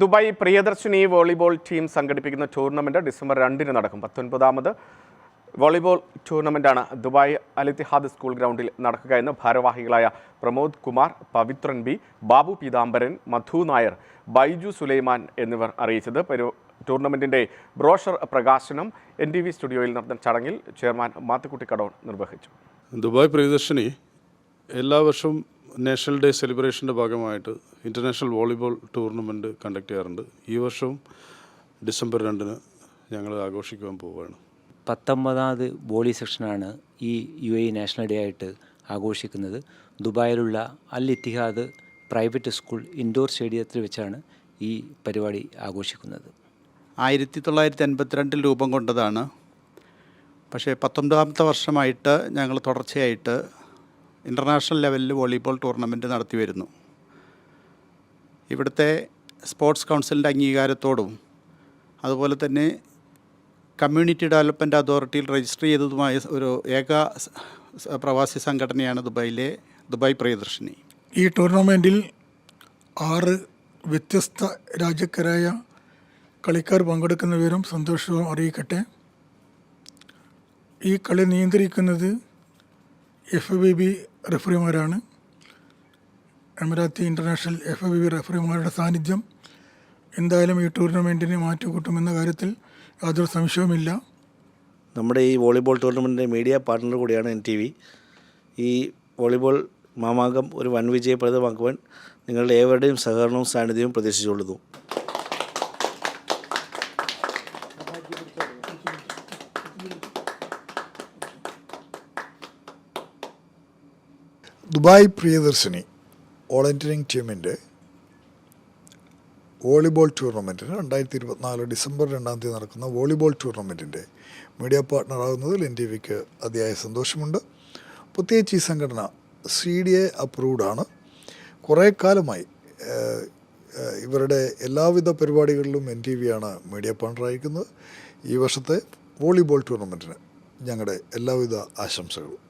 Dubai Priyadarshini volleyball team സംഘടിപ്പിക്കുന്ന tournament December 2 നടക്കും. 19ാമത് വോളിബോൾ ടൂർണമെന്റാണ് ദുബായ് അൽ ഇത്തിഹാദ് സ്കൂൾ ഗ്രൗണ്ടിൽ നടക്കുക എന്ന് ഭാരവാഹികളായ പ്രമോദ് കുമാർ, പവിത്രൻ ബി, ബാബു പീതാംബരൻ, മധു നായർ, ബൈജു സുലൈമാൻ എന്നിവർ അറിയിച്ചത്. ടൂർണമെന്റിന്റെ ബ്രോഷർ പ്രകാശനം NTV സ്റ്റുഡിയോയിൽ നടന്ന ചടങ്ങിൽ ചെയർമാൻ മാത്തുക്കുട്ടി കടോൺ നിർവഹിച്ചു. ദുബായ് പ്രിയദർശിനി എല്ലാ വർഷവും നാഷണൽ ഡേ സെലിബ്രേഷൻ്റെ ഭാഗമായിട്ട് ഇൻ്റർനാഷണൽ വോളിബോൾ ടൂർണമെൻറ്റ് കണ്ടക്ട് ചെയ്യാറുണ്ട്. ഈ വർഷവും ഡിസംബർ 2 ഞങ്ങൾ ആഘോഷിക്കുവാൻ പോവുകയാണ്. 19ാമത് വോളി സെക്ഷനാണ് ഈ UAE നാഷണൽ ഡേ ആയിട്ട് ആഘോഷിക്കുന്നത്. ദുബായിലുള്ള Al Ittihad private school indoor സ്റ്റേഡിയത്തിൽ വെച്ചാണ് ഈ പരിപാടി ആഘോഷിക്കുന്നത്. 1952 രൂപം കൊണ്ടതാണ്. പക്ഷേ 19ാമത്തെ വർഷമായിട്ട് ഞങ്ങൾ തുടർച്ചയായിട്ട് ഇൻ്റർനാഷണൽ ലെവലിൽ വോളിബോൾ ടൂർണമെൻറ്റ് നടത്തി വരുന്നു. ഇവിടുത്തെ സ്പോർട്സ് കൗൺസിലിൻ്റെ അംഗീകാരത്തോടും അതുപോലെ തന്നെ കമ്മ്യൂണിറ്റി ഡെവലപ്മെൻറ്റ് അതോറിറ്റിയിൽ രജിസ്റ്റർ ചെയ്തതുമായ ഒരു ഏക പ്രവാസി സംഘടനയാണ് ദുബായ് പ്രിയദർശിനി. ഈ ടൂർണമെൻറ്റിൽ 6 വ്യത്യസ്ത രാജ്യക്കാരായ കളിക്കാർ പങ്കെടുക്കുന്ന വിവരം സന്തോഷവും അറിയിക്കട്ടെ. ഈ കളി നിയന്ത്രിക്കുന്നത് FIVB റഫറിമാരാണ്. എമിറാത്തി ഇൻ്റർനാഷണൽ FIVB റഫറിമാരുടെ സാന്നിധ്യം എന്തായാലും ഈ ടൂർണമെൻറ്റിനെ മാറ്റിക്കൂട്ടുമെന്ന കാര്യത്തിൽ യാതൊരു സംശയവുമില്ല. നമ്മുടെ ഈ വോളിബോൾ ടൂർണമെൻറ്റിൻ്റെ മീഡിയ പാർട്ണർ കൂടിയാണ് NTV. ഈ വോളിബോൾ മാമാങ്കം ഒരു വൻ വിജയപ്രദമാക്കുവാൻ നിങ്ങളുടെ ഏവരുടെയും സഹകരണവും സാന്നിധ്യവും പ്രതീക്ഷിച്ചുകൊള്ളുന്നു. ദുബായ് പ്രിയദർശിനി വോളണ്ടിയറിംഗ് ടീമിൻ്റെ വോളിബോൾ ടൂർണമെൻറ്റിന് 2024 ഡിസംബർ 2 നടക്കുന്ന വോളിബോൾ ടൂർണമെൻറ്റിൻ്റെ മീഡിയ പാർട്ട്ണറാകുന്നതിൽ NTVക്ക് അതിയായ സന്തോഷമുണ്ട്. പ്രത്യേകിച്ച് ഈ സംഘടന CDA അപ്രൂവ്ഡാണ്. കുറേ കാലമായി ഇവരുടെ എല്ലാവിധ പരിപാടികളിലും NTVയാണ് മീഡിയ പാർട്ണറായിരിക്കുന്നത്. ഈ വർഷത്തെ വോളിബോൾ ടൂർണമെൻറ്റിന് ഞങ്ങളുടെ എല്ലാവിധ ആശംസകളും.